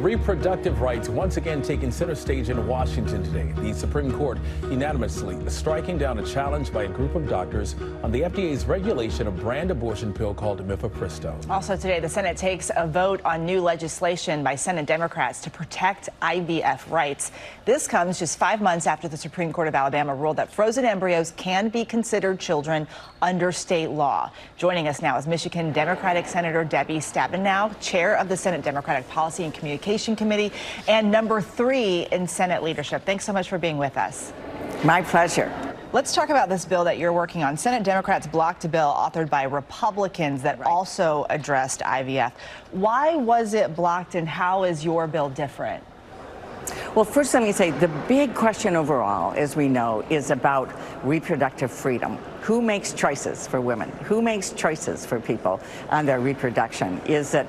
Reproductive rights once again taking center stage in Washington today. The Supreme Court unanimously striking down a challenge by a group of doctors on the FDA's regulation of brand abortion pill called mifepristone. Also today, the Senate takes a vote on new legislation by Senate Democrats to protect IVF rights. This comes just 5 months after the Supreme Court of Alabama ruled that frozen embryos can be considered children under state law. Joining us now is Michigan Democratic Senator Debbie Stabenow, chair of the Senate Democratic Policy and Communication Committee and number 3 in Senate leadership. Thanks so much for being with us. My pleasure. Let's talk about this bill that you're working on. Senate Democrats blocked a bill authored by Republicans that also addressed IVF. Why was it blocked and how is your bill different? Well, first let me say the big question overall, as we know, is about reproductive freedom. Who makes choices for women? Who makes choices for people on their reproduction? Is it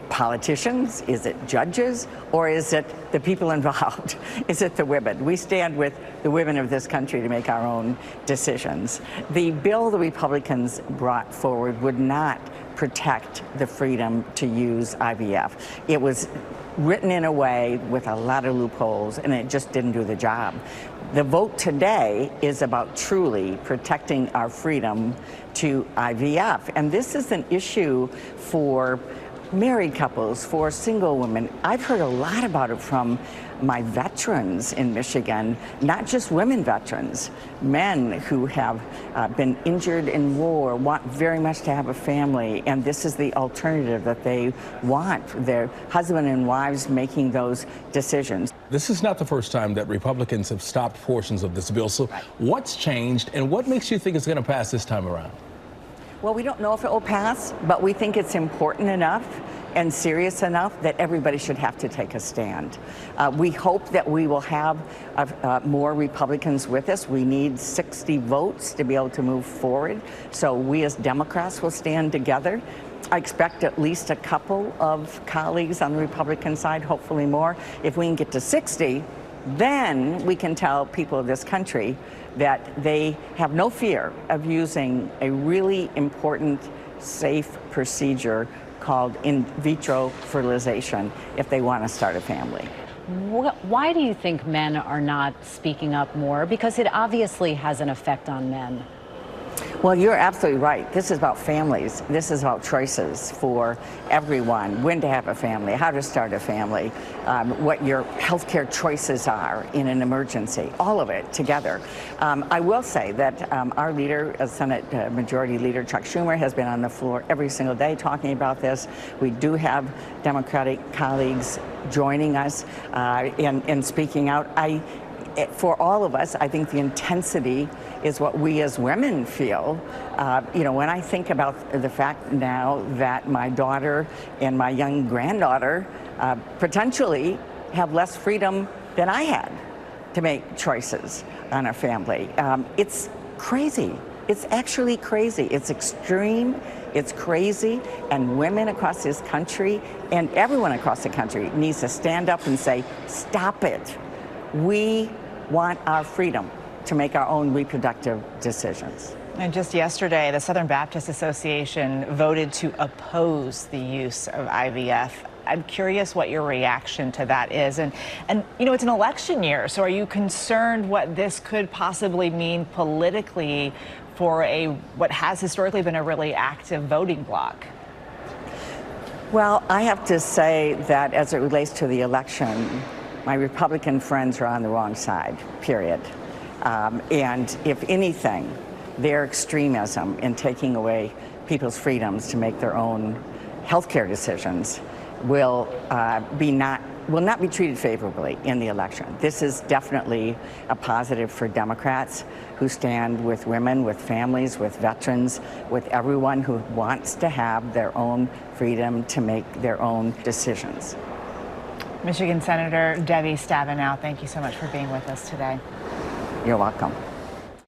politicians? Is it judges? Or is it the people involved? Is it the women? We stand with the women of this country to make our own decisions. The bill the Republicans brought forward would not protect the freedom to use IVF. It was written in a way with a lot of loopholes, and it just didn't do the job. The vote today is about truly protecting our freedom to IVF. And this is an issue for married couples, for single women. I've heard a lot about it from my veterans in Michigan, not just women veterans, men who have been injured in war, want very much to have a family, and this is the alternative that they want, their husband and wives making those decisions. This is not the first time that Republicans have stopped portions of this bill. So what's changed and what makes you think it's going to pass this time around? Well, we don't know if it will pass, but we think it's important enough and serious enough that everybody should have to take a stand. We hope that we will have more Republicans with us. We need 60 votes to be able to move forward. So we as Democrats will stand together. I expect at least a couple of colleagues on the Republican side, hopefully more. If we can get to 60, then we can tell people of this country that they have no fear of using a really important, safe procedure called in vitro fertilization if they want to start a family. Why do you think men are not speaking up more? Because it obviously has an effect on men. Well, you're absolutely right. This is about families. This is about choices for everyone, when to have a family, how to start a family, what your healthcare choices are in an emergency, all of it together. I will say that our leader, Senate Majority Leader Chuck Schumer, has been on the floor every single day talking about this. We do have Democratic colleagues joining us and speaking out. For all of us, I think the intensity is what we as women feel. You know, when I think about the fact now that my daughter and my young granddaughter potentially have less freedom than I had to make choices on a family, it's crazy. It's actually crazy. It's extreme. It's crazy. And women across this country and everyone across the country needs to stand up and say, stop it. We want our freedom to make our own reproductive decisions. And just yesterday, the Southern Baptist Association voted to oppose the use of IVF. I'm curious what your reaction to that is. And you know, it's an election year, so are you concerned what this could possibly mean politically for what has historically been a really active voting bloc? Well, I have to say that as it relates to the election, my Republican friends are on the wrong side, period. And if anything, their extremism in taking away people's freedoms to make their own healthcare decisions will not be treated favorably in the election. This is definitely a positive for Democrats who stand with women, with families, with veterans, with everyone who wants to have their own freedom to make their own decisions. Michigan Senator Debbie Stabenow, thank you so much for being with us today. You're welcome.